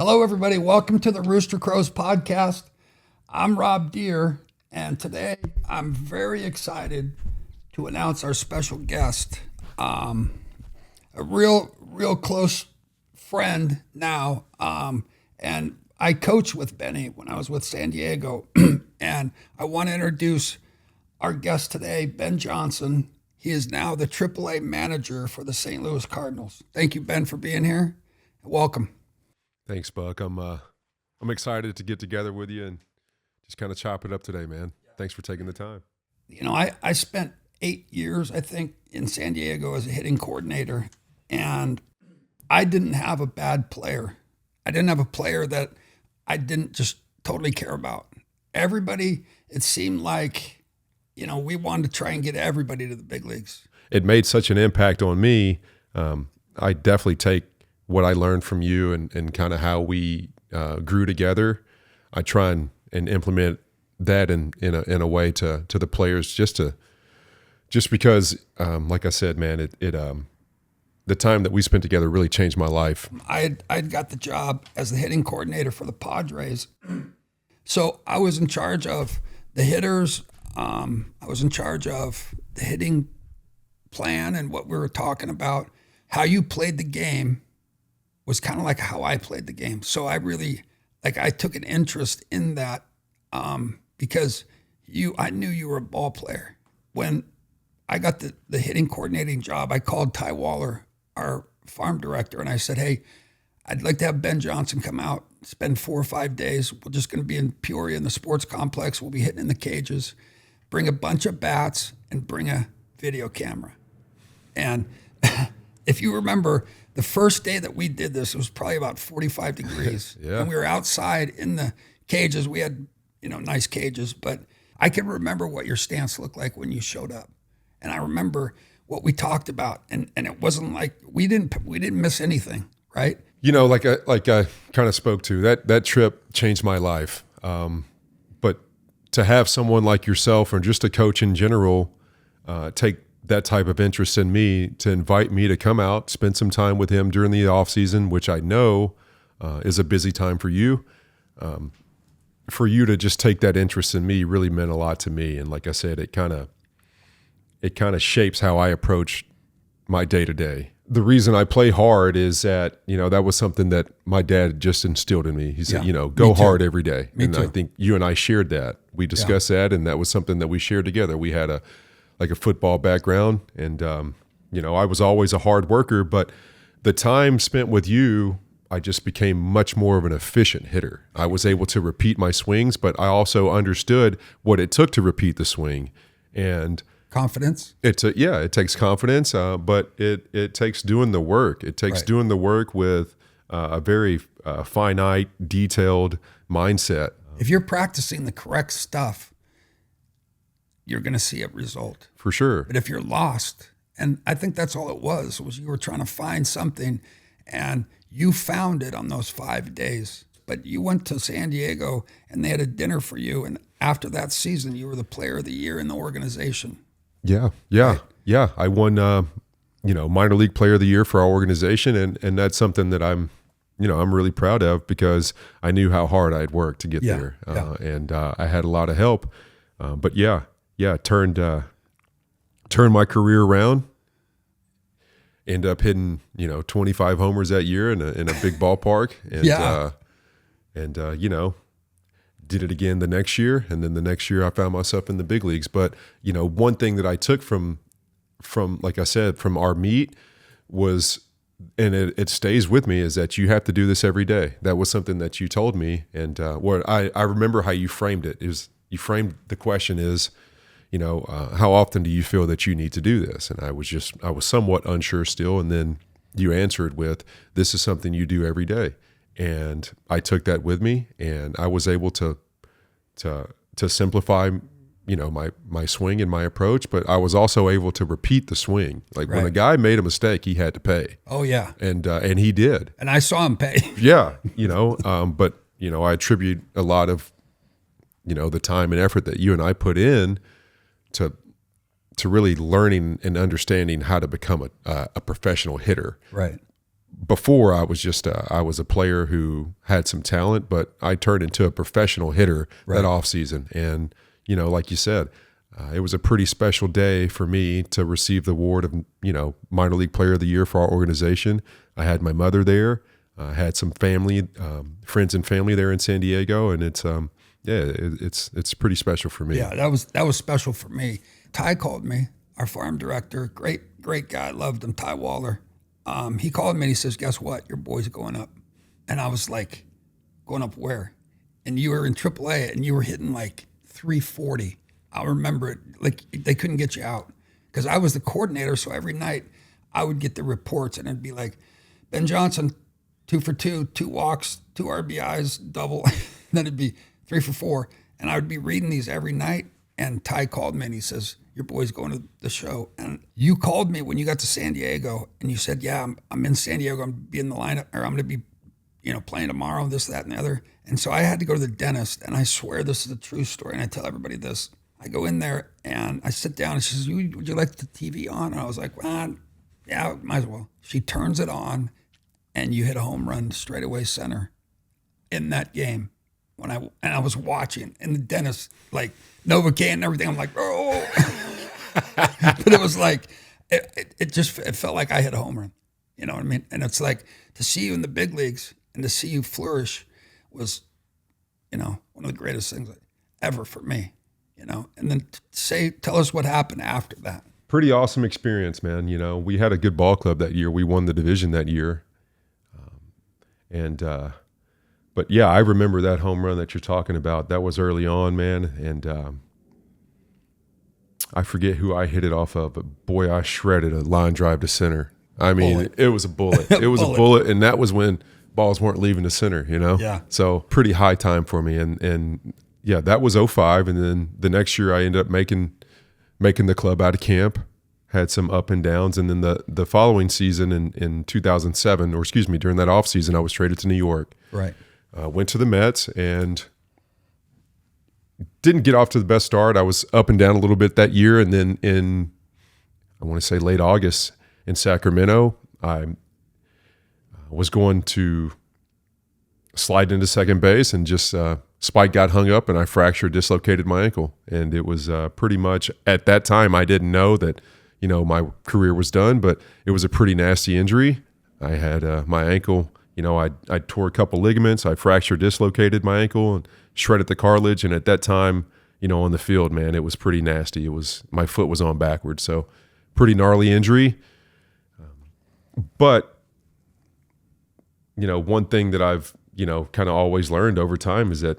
Hello, everybody. Welcome to the Rooster Crows podcast. I'm Rob Deere, and today I'm very excited to announce our special guest, a real close friend now, and I coached with Benny when I was with San Diego, and I want to introduce our guest today, Ben Johnson. He is now the AAA manager for the St. Louis Cardinals. Thank you, Ben, for being here. Welcome. Thanks, Buck. I'm excited to get together with you and just kind of chop it up today, man. Thanks for taking the time. You know, I spent 8 years, I think, in San Diego as a hitting coordinator, and I didn't have a bad player. I didn't have a player that I didn't just totally care about. Everybody, it seemed like, you know, we wanted to try and get everybody to the big leagues. It made such an impact on me. I definitely take what I learned from you and kind of how we grew together. I try and implement that in a way to the players, just because, like I said, man, the time that we spent together really changed my life. I'd got the job as the hitting coordinator for the Padres, so I was in charge of the hitters. I was in charge of the hitting plan and what we were talking about. How you played the game was kind of like how I played the game. So I really, I took an interest in that because I knew you were a ball player. When I got the hitting coordinating job, I called Ty Waller, our farm director, and I said, hey, I'd like to have Ben Johnson come out, spend 4 or 5 days. We're just going to be in Peoria in the sports complex. We'll be hitting in the cages. Bring a bunch of bats and bring a video camera. And if you remember, the first day that we did this, it was probably about 45 degrees. Yeah. And we were outside in the cages. We had, nice cages, but I can remember what your stance looked like when you showed up. And I remember what we talked about. And it wasn't like we didn't miss anything, right? Like I kind of spoke to, that trip changed my life. But to have someone like yourself or just a coach in general take that type of interest in me, to invite me to come out, spend some time with him during the off season, which I know is a busy time for you. For you to just take that interest in me really meant a lot to me. And like I said, it kind of shapes how I approach my day to day. The reason I play hard is that, that was something that my dad just instilled in me. He said, go hard every day. And I think you and I shared that. We discussed that, and that was something that we shared together. We had a football background, and I was always a hard worker, but the time spent with you, I just became much more of an efficient hitter. I was able to repeat my swings, but I also understood what it took to repeat the swing. And confidence. It takes confidence, but it takes doing the work. It takes doing the work with a very finite, detailed mindset. If you're practicing the correct stuff, you're going to see a result. For sure. But if you're lost, and I think that's all it was you were trying to find something, and you found it on those 5 days. But you went to San Diego, and they had a dinner for you, and after that season, you were the player of the year in the organization. Yeah. I won, minor league player of the year for our organization, and that's something that I'm really proud of, because I knew how hard I had worked to get there, and I had a lot of help. But turned my career around. Ended up hitting 25 homers that year in a big ballpark, and did it again the next year, and then the next year I found myself in the big leagues. But one thing that I took from like I said, from our meet was, and it stays with me, is that you have to do this every day. That was something that you told me, and what I remember how you framed it is, you framed the question is, how often do you feel that you need to do this? And I was somewhat unsure still. And then you answered with, this is something you do every day. And I took that with me, and I was able to simplify, my swing and my approach, but I was also able to repeat the swing. Like when a guy made a mistake, he had to pay. Oh yeah. And he did. And I saw him pay. Yeah. But I attribute a lot of, the time and effort that you and I put in to really learning and understanding how to become a professional hitter. Right. before I was just I was a player who had some talent, but I turned into a professional hitter that off season. And like you said, it was a pretty special day for me to receive the award of minor league player of the year for our organization. I had my mother there. I had some family, friends and family there in San Diego, and it's it's pretty special for me. Yeah, that was special for me. Ty called me, our farm director, great guy, loved him, Ty Waller. He called me and he says, "Guess what? Your boy's going up." And I was like, "Going up where?" And you were in AAA and you were hitting like 340. I remember it, like they couldn't get you out because I was the coordinator. So every night I would get the reports and it'd be like, Ben Johnson, 2 for 2, 2 walks, 2 RBIs, double. Then it'd be 3 for 4. And I would be reading these every night. And Ty called me and he says, "Your boy's going to the show." And you called me when you got to San Diego and you said, "Yeah, I'm in San Diego. I'm going to be in the lineup, or I'm going to be, playing tomorrow, this, that, and the other." And so I had to go to the dentist, and I swear this is a true story, and I tell everybody this. I go in there and I sit down and she says, "Would you like the TV on?" And I was like, "Well, yeah, might as well." She turns it on and you hit a home run straightaway center in that game. And I was watching, and the dentist, like, Novocaine and everything. I'm like, "Oh." But it was like, it felt like I hit a home run. You know what I mean? And it's like, to see you in the big leagues and to see you flourish was, one of the greatest things ever for me, And then tell us what happened after that. Pretty awesome experience, man. We had a good ball club that year. We won the division that year. But yeah, I remember that home run that you're talking about. That was early on, man. And I forget who I hit it off of, but boy, I shredded a line drive to center. I mean, it was a bullet. It was a bullet, and that was when balls weren't leaving the center, Yeah. So pretty high time for me. And yeah, that was 2005. And then the next year I ended up making the club out of camp, had some up and downs. And then the following season in 2007, or excuse me, during that off season, I was traded to New York. Right. Went to the Mets and didn't get off to the best start. I was up and down a little bit that year. And then I want to say late August in Sacramento, I was going to slide into second base and just spike got hung up and I dislocated my ankle. And it was pretty much at that time, I didn't know that, my career was done, but it was a pretty nasty injury. I had my ankle, I tore a couple ligaments. I dislocated my ankle and shredded the cartilage. And at that time, on the field, man, it was pretty nasty. My foot was on backwards. So pretty gnarly injury. But, one thing that I've, kind of always learned over time is that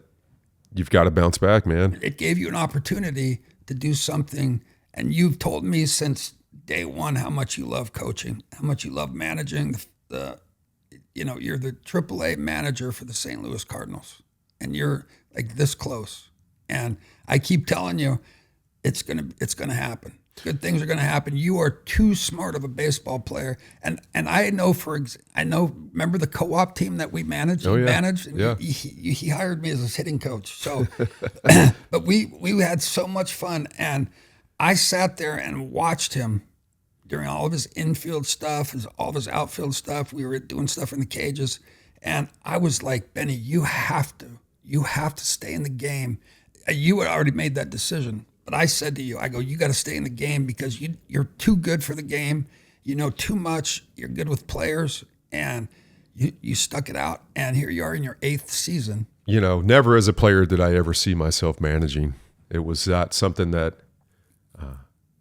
you've got to bounce back, man. It gave you an opportunity to do something. And you've told me since day one how much you love coaching, how much you love managing. You're the AAA manager for the St. Louis Cardinals, and you're like this close. And I keep telling you, it's gonna happen. Good things are gonna happen. You are too smart of a baseball player, and I know remember the co-op team that we managed. Oh, yeah. Managed. Yeah. He hired me as his hitting coach. So, but we had so much fun, and I sat there and watched him during all of his infield stuff, all of his outfield stuff. We were doing stuff in the cages, and I was like, "Benny, you have to stay in the game." You had already made that decision. But I said to you, "You got to stay in the game because you're too good for the game. You know too much. You're good with players, and you stuck it out. And here you are in your 8th season." Never as a player did I ever see myself managing. It was not something that,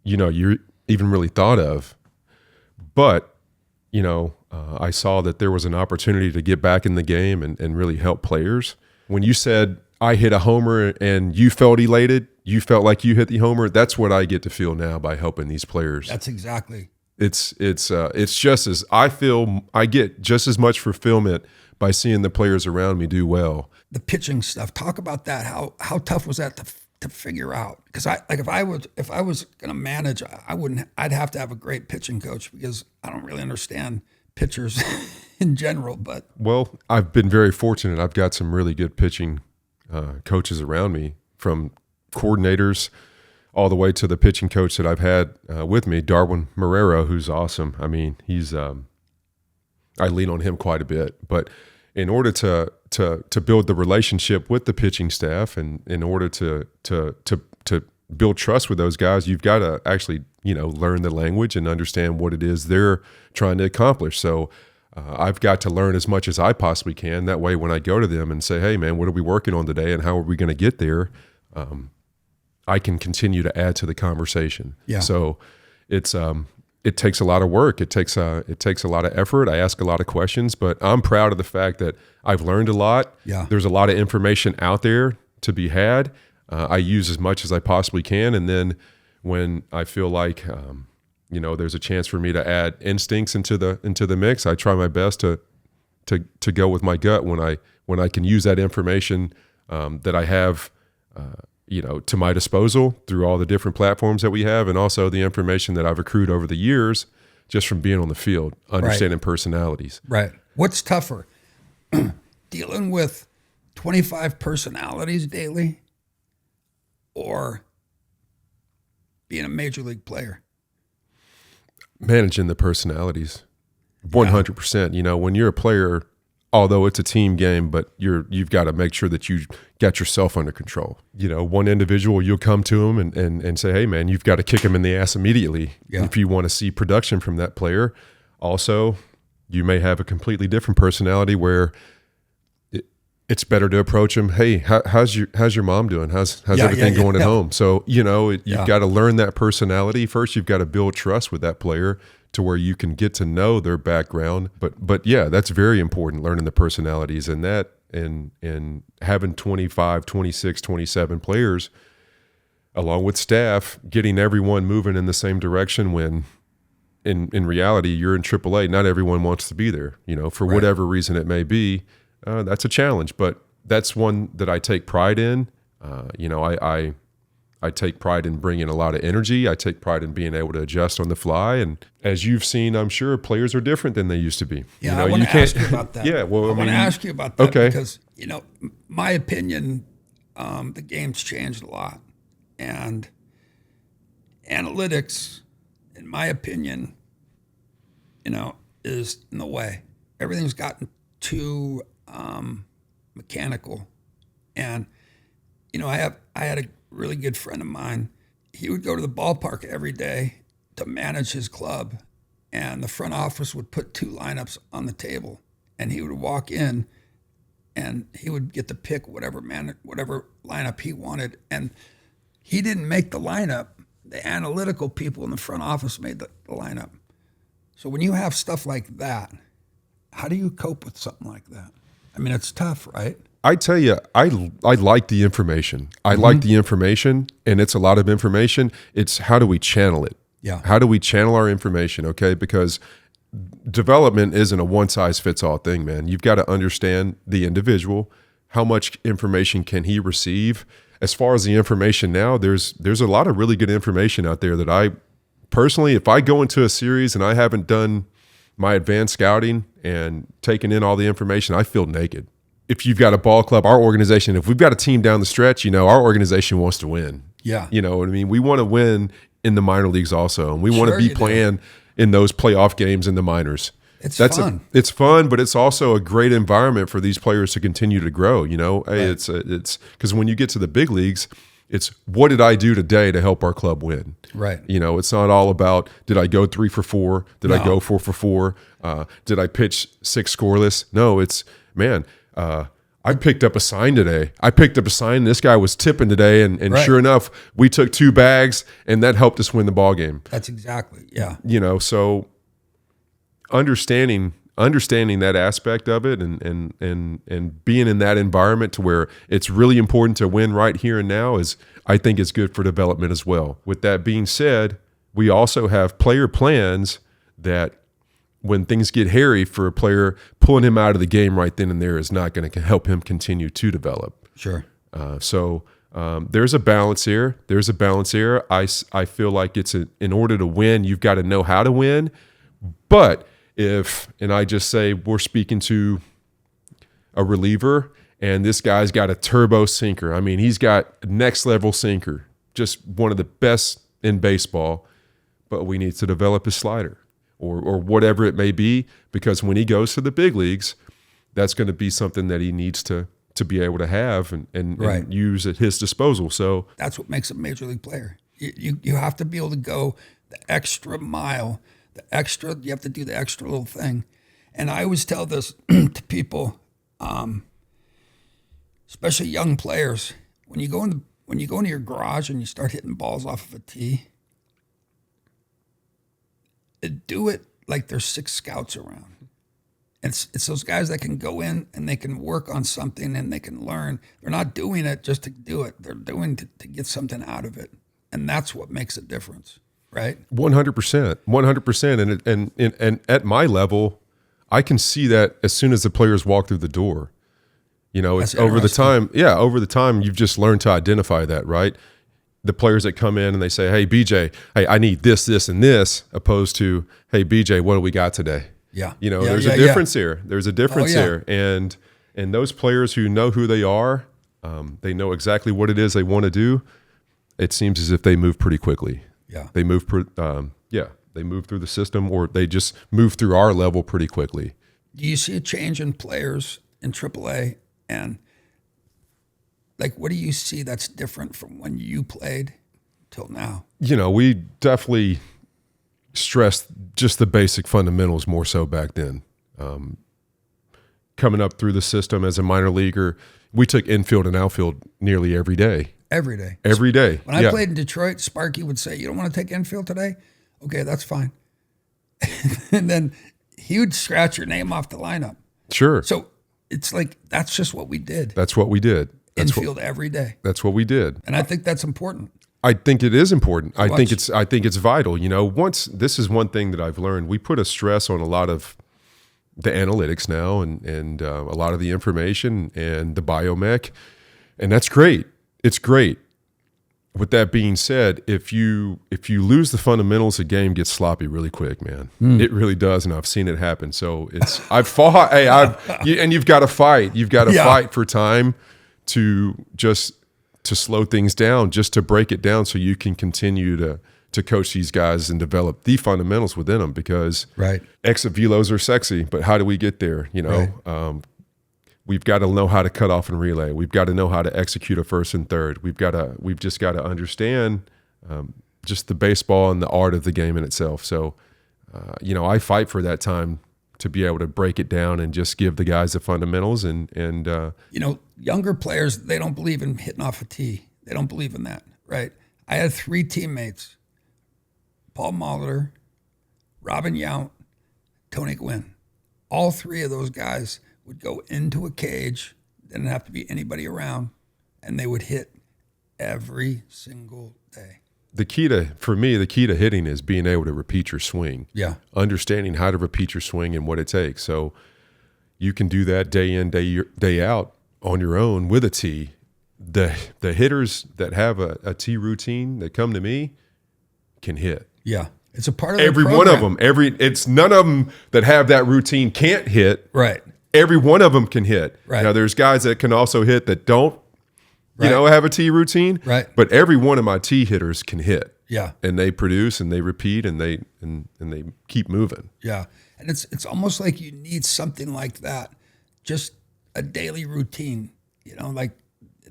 you even really thought of. But, I saw that there was an opportunity to get back in the game and really help players. When you said I hit a homer and you felt elated, you felt like you hit the homer, that's what I get to feel now by helping these players. That's exactly. It's just as I get just as much fulfillment by seeing the players around me do well. The pitching stuff. Talk about that. How tough was that to figure out? Because if I was going to manage, I'd have to have a great pitching coach because I don't really understand pitchers in general. But well, I've been very fortunate. I've got some really good pitching coaches around me, from coordinators all the way to the pitching coach that I've had with me, Darwin Marrero, who's awesome. I mean, he's I lean on him quite a bit. But in order to build the relationship with the pitching staff, and in order to build trust with those guys, you've got to actually, learn the language and understand what it is they're trying to accomplish. So I've got to learn as much as I possibly can. That way, when I go to them and say, hey, man, what are we working on today and how are we going to get there? I can continue to add to the conversation. Yeah. So it takes a lot of work. It takes a lot of effort. I ask a lot of questions, but I'm proud of the fact that I've learned a lot. Yeah. There's a lot of information out there to be had. I use as much as I possibly can. And then when I feel like, there's a chance for me to add instincts into the mix, I try my best to go with my gut when I can use that information that I have, to my disposal through all the different platforms that we have, and also the information that I've accrued over the years just from being on the field, understanding personalities. Right. What's tougher, dealing with 25 personalities daily or being a major league player? Managing the personalities, 100%. When you're a player, although it's a team game, but you've got to make sure that you got yourself under control. One individual, you'll come to him and say, hey, man, you've got to kick him in the ass immediately if you want to see production from that player. Also, you may have a completely different personality where it's better to approach him. Hey, how's your mom doing? How's everything going at home? So, you've got to learn that personality. First, you've got to build trust with that player to where you can get to know their background. But yeah, that's very important, learning the personalities, and that and having 25, 26, 27 players along with staff, getting everyone moving in the same direction when in reality, you're in AAA. Not everyone wants to be there, for whatever reason it may be. That's a challenge, but that's one that I take pride in. I take pride in bringing a lot of energy. I take pride in being able to adjust on the fly. And as you've seen, I'm sure players are different than they used to be. Yeah, I want to ask you about that. Yeah, well, I want to ask you about that okay. Because, my opinion, the game's changed a lot. And analytics, in my opinion, is in the way. Everything's gotten too mechanical. And, I had a really good friend of mine. He would go to the ballpark every day to manage his club, and the front office would put two lineups on the table, and he would walk in and he would get to pick whatever lineup he wanted. And he didn't make the lineup. The analytical people in the front office made the lineup. So when you have stuff like that, how do you cope with something like that? I mean, it's tough, right? I tell you, I like the information. I like the information, and it's a lot of information. It's how do we channel it? Yeah. How do we channel our information, okay? Because development isn't a one-size-fits-all thing, man. You've got to understand the individual. How much information can he receive? As far as the information now, there's a lot of really good information out there that I personally, if I go into a series and I haven't done my advanced scouting and taken in all the information, I feel naked. If you've got a ball club, our organization, if we've got a team down the stretch, our organization wants to win. Yeah. You know what I mean? We want to win in the minor leagues also, and we want to be playing in those playoff games in the minors. It's fun. It's fun, but it's also a great environment for these players to continue to grow. Hey, it's because when you get to the big leagues, it's what did I do today to help our club win? Right. It's not all about did I go 3 for 4? Did I go 4 for 4? Did I pitch 6 scoreless? No, it's man. I picked up a sign today. This guy was tipping today, and sure enough, we took 2 bags, and that helped us win the ball game. That's exactly, yeah. So understanding that aspect of it, and being in that environment to where it's really important to win right here and now I think is good for development as well. With that being said, we also have player plans that when things get hairy for a player, pulling him out of the game right then and there is not going to help him continue to develop. Sure. So there's a balance here. I feel like in order to win, you've got to know how to win. But and I just say we're speaking to a reliever, and this guy's got a turbo sinker. I mean, he's got next level sinker, just one of the best in baseball, but we need to develop his slider. or whatever it may be, because when he goes to the big leagues, that's going to be something that he needs to be able to have and use at his disposal. So that's what makes a major league player. You have to be able to go the extra mile, you have to do the extra little thing. And I always tell this to people, especially young players, when you go into your garage and you start hitting balls off of a tee, do it like there's 6 scouts around. It's those guys that can go in and they can work on something and they can learn. They're not doing it just to do it. They're doing it to get something out of it. And that's what makes a difference, right? 100%, 100%. And at my level, I can see that as soon as the players walk through the door. It's over the time. Yeah, over the time, you've just learned to identify that, right? The players that come in and they say, "Hey, BJ, hey, I need this, this, and this," opposed to, "Hey, BJ, what do we got today?" Yeah. There's a difference here. There's a difference here. And those players who know who they are, they know exactly what it is they want to do. It seems as if they move pretty quickly. Yeah. They move, they move through the system, or they just move through our level pretty quickly. Do you see a change in players in AAA? And like, what do you see that's different from when you played till now? We definitely stressed just the basic fundamentals more so back then. Coming up through the system as a minor leaguer, we took infield and outfield nearly every day. Every day. Every day. When I played in Detroit, Sparky would say, "You don't want to take infield today? Okay, that's fine." And then he would scratch your name off the lineup. Sure. So it's like, that's just what we did. That's what we did. Infield every day. That's what we did. And I think that's important. I think it is important. I think it's vital. Once, this is one thing that I've learned. We put a stress on a lot of the analytics now and a lot of the information and the biomech, and that's great. It's great. With that being said, if you lose the fundamentals, the game gets sloppy really quick, man. It really does, and I've seen it happen. So I've fought. And you've got to fight. You've got to fight for time to slow things down, just to break it down, so you can continue to coach these guys and develop the fundamentals within them. Because exit velos are sexy, but how do we get there? We've got to know how to cut off and relay. We've got to know how to execute a first and third. We've just got to understand just the baseball and the art of the game in itself. So, I fight for that time to be able to break it down and just give the guys the fundamentals. And younger players, they don't believe in hitting off a tee. They don't believe in that, right? I had 3 teammates: Paul Molitor, Robin Yount, Tony Gwynn. All 3 of those guys would go into a cage, didn't have to be anybody around, and they would hit every single day. The key to hitting is being able to repeat your swing. Yeah. Understanding how to repeat your swing and what it takes. So you can do that day in, day out on your own with a tee. The hitters that have a tee routine that come to me can hit. Yeah. It's a part of every one of them. It's none of them that have that routine can't hit. Right. Every one of them can hit. Right. Now, there's guys that can also hit that don't, have a tee routine. Right. But every one of my tee hitters can hit. Yeah. And they produce and they repeat and they keep moving. Yeah. And it's almost like you need something like that, just a daily routine.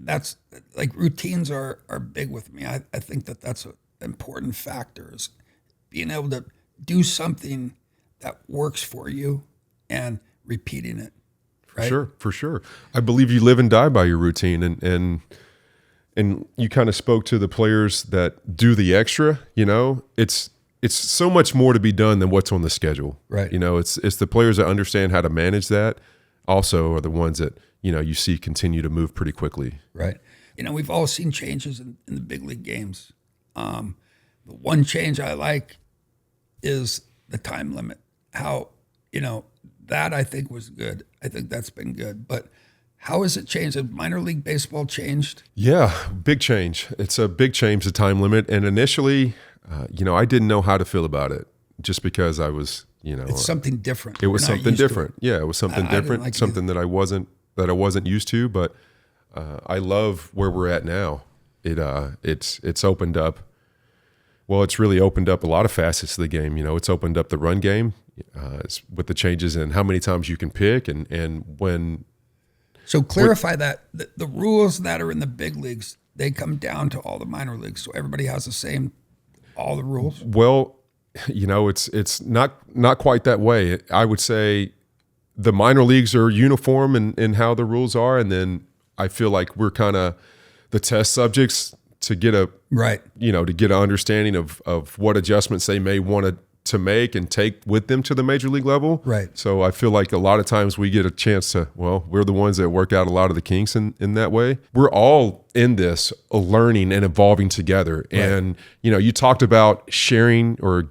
That's like, routines are big with me. I think that's an important factor, is being able to do something that works for you and repeating it. Right? For sure. I believe you live and die by your routine, and you kind of spoke to the players that do the extra. It's so much more to be done than what's on the schedule. Right. It's the players that understand how to manage that. Also, are the ones that you see continue to move pretty quickly. Right. We've all seen changes in the big league games. The one change I like is the time limit. How that I think was good. I think that's been good. But how has it changed? Has minor league baseball changed? Yeah, big change. It's a big change, the time limit. And initially, I didn't know how to feel about it, just because I was, it's something different. It was something different. Yeah, it was something different, like something that I wasn't used to. But I love where we're at now. It's opened up Well, it's really opened up a lot of facets of the game. It's opened up the run game with the changes in how many times you can pick and when. So clarify that the rules that are in the big leagues, they come down to all the minor leagues. So everybody has all the rules. Well, it's not quite that way. I would say the minor leagues are uniform in how the rules are. And then I feel like we're kind of the test subjects to get to get an understanding of what adjustments they may want to make and take with them to the major league level. Right. So I feel like a lot of times we get a chance to, we're the ones that work out a lot of the kinks in that way. We're all in this learning and evolving together. Right. And, you talked about sharing or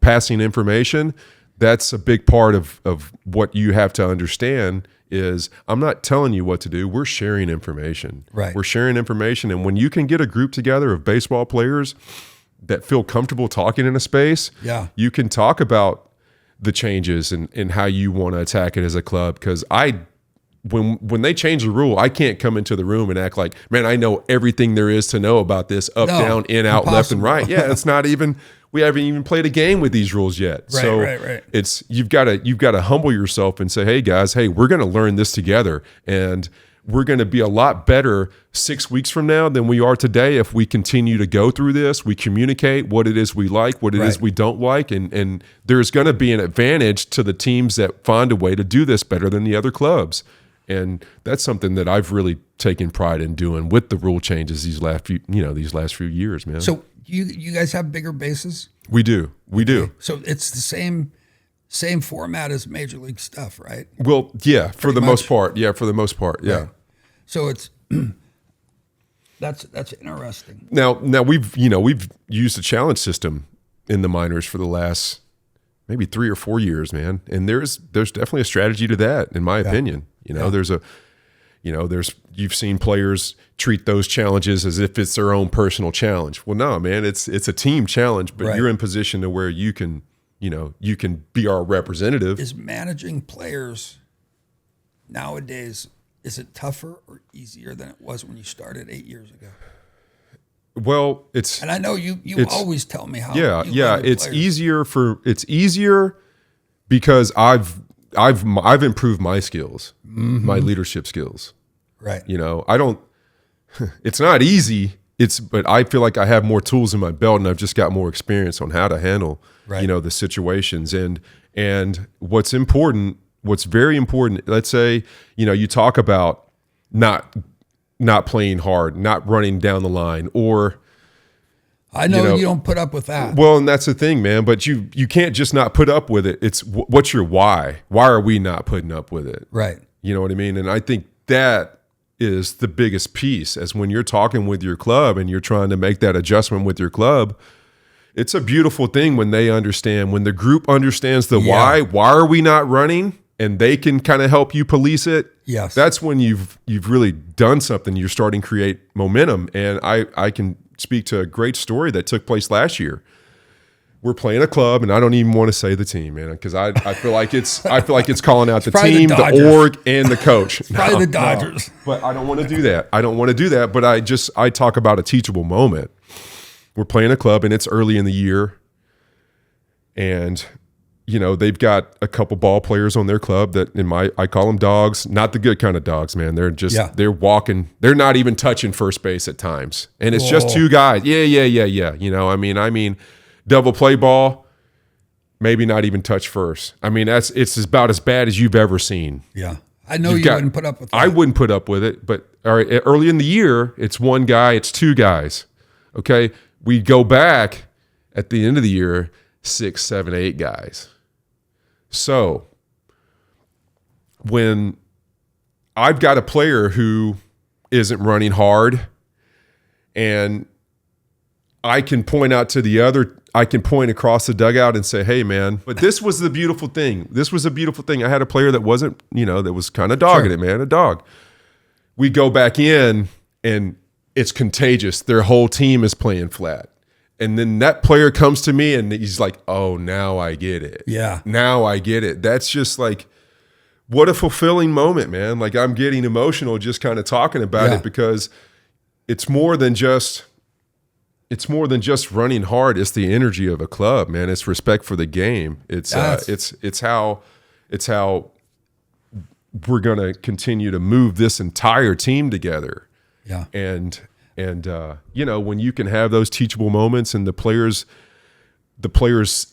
passing information. That's a big part of what you have to understand is I'm not telling you what to do. We're sharing information. Right. We're sharing information. And when you can get a group together of baseball players that feel comfortable talking in a space, you can talk about the changes and how you want to attack it as a club. Because when they change the rule, I can't come into the room and act like, man, I know everything there is to know about this, up, down, in, out, left, and right. Yeah, it's not even. We haven't even played a game with these rules yet. Right. It's you've got to humble yourself and say, hey guys, we're going to learn this together, and we're going to be a lot better 6 weeks from now than we are today if we continue to go through this. We communicate what it is we like, what it is we don't like, and there's going to be an advantage to the teams that find a way to do this better than the other clubs. And that's something that I've really taken pride in doing with the rule changes these last few years, man. So you guys have bigger bases? We do. So it's the same format as major league stuff, right? Well, yeah, for the most part. Yeah, for the most part. Yeah. Right. So it's that's interesting. Now we've used a challenge system in the minors for the last maybe 3 or 4 years, man. And there's definitely a strategy to that, in my opinion. You've seen players treat those challenges as if it's their own personal challenge. Well, no, man, it's a team challenge, but you're in position to where you can be our representative. Is managing players nowadays, is it tougher or easier than it was when you started 8 years ago? Well, and I know you always tell me how. It's easier because I've improved my skills, my leadership skills. Right. It's not easy. But I feel like I have more tools in my belt, and I've just got more experience on how to handle, the situations. And what's very important, let's say, you talk about not playing hard, not running down the line, or I know you don't put up with that. Well, and that's the thing, man. But you can't just not put up with it. It's what's your why? Why are we not putting up with it? Right. You know what I mean? And I think that is the biggest piece, as when you're talking with your club and you're trying to make that adjustment with your club. It's a beautiful thing when they understand, when the group understands the why are we not running, and they can kind of help you police it. Yes. That's when you've really done something. You're starting to create momentum. And I can speak to a great story that took place last year. We're playing a club, and I don't even want to say the team, man, because I feel like it's calling out the team, the org, and the coach. It's probably the Dodgers. No. But I don't want to do that. But I talk about a teachable moment. We're playing a club, and it's early in the year, and they've got a couple ball players on their club that I call them dogs, not the good kind of dogs, man. They're just they're walking, they're not even touching first base at times, and it's just two guys. Yeah. I mean. Double play ball, maybe not even touch first. I mean, it's about as bad as you've ever seen. Yeah. I know you wouldn't put up with that. I wouldn't put up with it, but all right, early in the year, it's one guy, it's two guys. Okay. We go back at the end of the year, 6, 7, 8 guys. So when I've got a player who isn't running hard, and I can point out to the other, I can point across the dugout and say, hey, man, but this was the beautiful thing. I had a player that wasn't, that was kind of dogging it, man, a dog. We go back in, and it's contagious. Their whole team is playing flat. And then that player comes to me, and he's like, oh, now I get it. Yeah. Now I get it. That's just like, what a fulfilling moment, man. Like, I'm getting emotional just kind of talking about it, because it's more than just it's more than just running hard. It's the energy of a club, man. It's respect for the game. It's how we're going to continue to move this entire team together. Yeah. And you know, when you can have those teachable moments and the players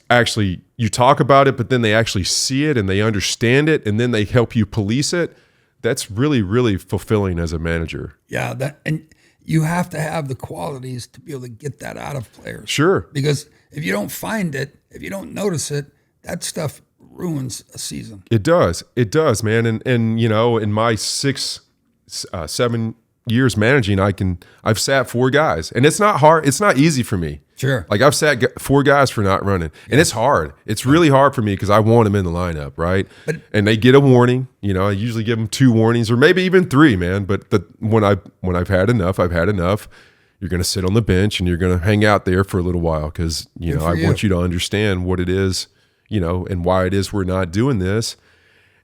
actually, you talk about it, but then they actually see it and they understand it, and then they help you police it. That's really, really fulfilling as a manager. Yeah. And you have to have the qualities to be able to get that out of players. Sure. Because if you don't find it, if you don't notice it, that stuff ruins a season. It does, man. And you know, in my 7 years managing, I've sat 4 guys, and it's not hard. It's not easy for me. Sure. Like I've sat 4 guys for not running, and it's hard. It's really hard for me because I want them in the lineup, right? And they get a warning. You know, I usually give them 2 warnings, or maybe even 3, man. But when I've had enough, I've had enough. You're going to sit on the bench and you're going to hang out there for a little while because I want you to understand what it is, you know, and why it is we're not doing this.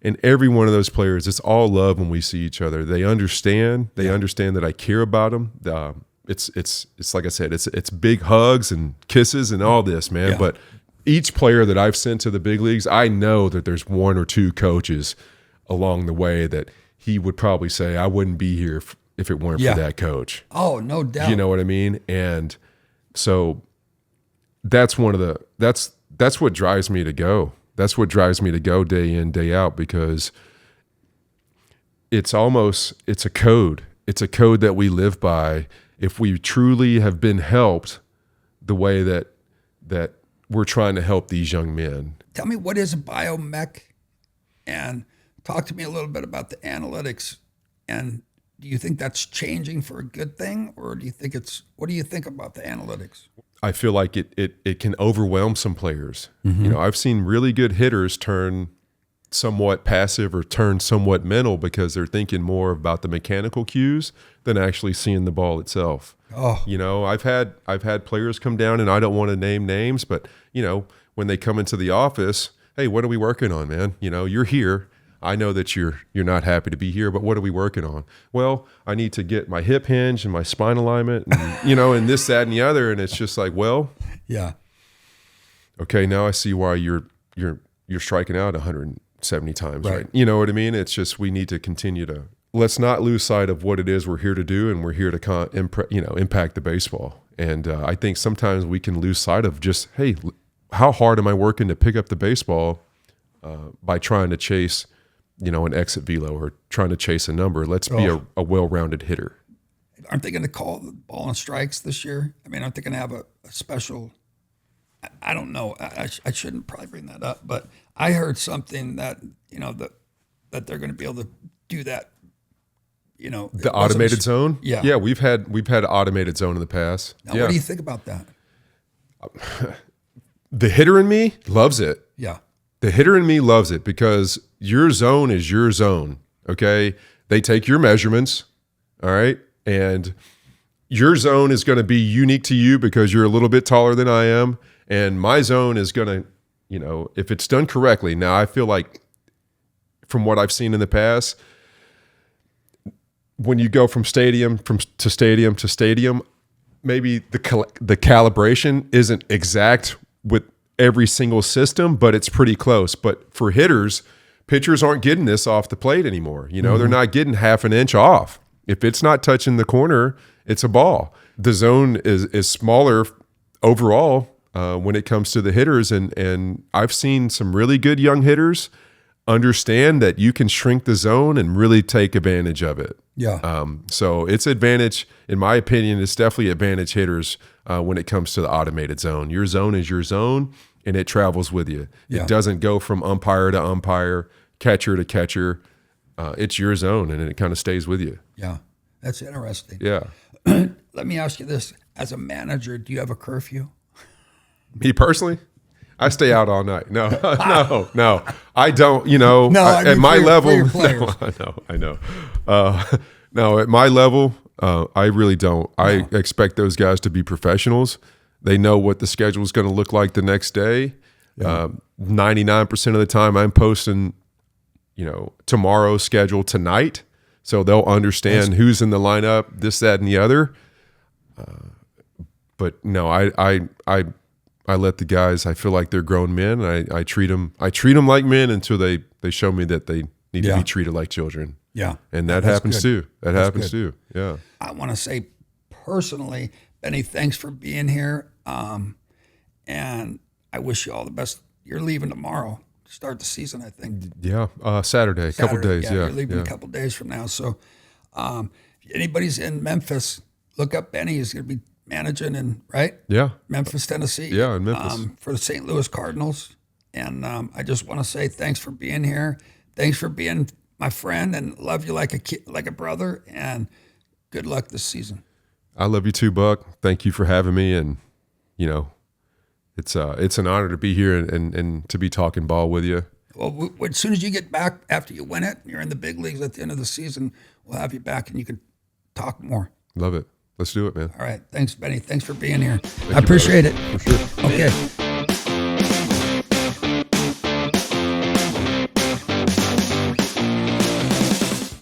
And every one of those players, it's all love when we see each other. They understand. They understand that I care about them. It's like I said, it's big hugs and kisses and all this, man. Yeah. But each player that I've sent to the big leagues, I know that there's 1 or 2 coaches along the way that he would probably say, I wouldn't be here if it weren't for that coach. Oh, no doubt. You know what I mean? And so that's that's what drives me to go. That's what drives me to go day in, day out, because it's a code. It's a code that we live by. If we truly have been helped the way that we're trying to help these young men. Tell me, what is a biomech? And talk to me a little bit about the analytics. And do you think that's changing for a good thing? Or do you think what do you think about the analytics? I feel like it can overwhelm some players. Mm-hmm. You know, I've seen really good hitters turn somewhat passive or turn somewhat mental because they're thinking more about the mechanical cues than actually seeing the ball itself. Oh, You know, I've had players come down, and I don't want to name names, but you know, when they come into the office, hey, what are we working on, man? You know, you're here. I know that you're not happy to be here, but what are we working on? Well, I need to get my hip hinge and my spine alignment, and, you know, and this, that, and the other. And it's just like, well, yeah. Okay, now I see why you're striking out 170 times, right? You know what I mean? It's just we need to continue to let's not lose sight of what it is we're here to do, and we're here to impact the baseball. And I think sometimes we can lose sight of just, hey, how hard am I working to pick up the baseball by trying to chase, you know, an exit velo or trying to chase a number. Let's be a well-rounded hitter. Aren't they going to call the ball and strikes this year? I mean, aren't they going to have a special? I don't know. I shouldn't probably bring that up, but I heard something that, you know, that they're going to be able to do that. You know, the automated zone. Yeah, we've had automated zone in the past. Now, what do you think about that? The hitter in me loves it. Yeah. The hitter in me loves it because your zone is your zone, okay? They take your measurements, all right? And your zone is going to be unique to you because you're a little bit taller than I am, and my zone is going to, you know, if it's done correctly. Now, I feel like from what I've seen in the past, when you go from stadium to stadium, maybe the calibration isn't exact with every single system, but it's pretty close. But for hitters, pitchers aren't getting this off the plate anymore. You know, they're not getting half an inch off. If it's not touching the corner, it's a ball. The zone is smaller overall when it comes to the hitters. And I've seen some really good young hitters understand that you can shrink the zone and really take advantage of it. Yeah. So it's advantage, in my opinion, it's definitely advantage hitters when it comes to the automated zone. Your zone is your zone, and it travels with you. Yeah. It doesn't go from umpire to umpire, catcher to catcher. It's your zone, and it kind of stays with you. Yeah. That's interesting. Yeah. Let me ask you this. As a manager, do you have a curfew? Me personally? I stay out all night. No, no, I don't. You know, at my level, I know. No, at my level, I really don't. I expect those guys to be professionals. They know what the schedule is going to look like the next day. 99% of the time, I'm posting, you know, tomorrow's schedule tonight, so they'll understand who's in the lineup, this, that, and the other. but no, I let the guys. I feel like they're grown men. And I treat them like men until they show me that they need to be treated like children. Yeah, and that happens too. That happens too. Yeah. I want to say personally, Benny, thanks for being here. And I wish you all the best. You're leaving tomorrow to start the season, I think. Yeah, Saturday, a couple days. Yeah, you're leaving a couple days from now. So, if anybody's in Memphis, look up Benny. He's going to be managing in Memphis, Tennessee. Yeah, in Memphis for the St. Louis Cardinals. And I just want to say thanks for being here. Thanks for being my friend, and love you like a kid, like a brother. And good luck this season. I love you too, Buck. Thank you for having me. And it's an honor to be here and to be talking ball with you. Well, as soon as you get back after you win it, you're in the big leagues at the end of the season, we'll have you back and you can talk more. Love it. Let's do it, man. All right. Thanks, Benny. Thanks for being here. I appreciate it. For sure. Okay.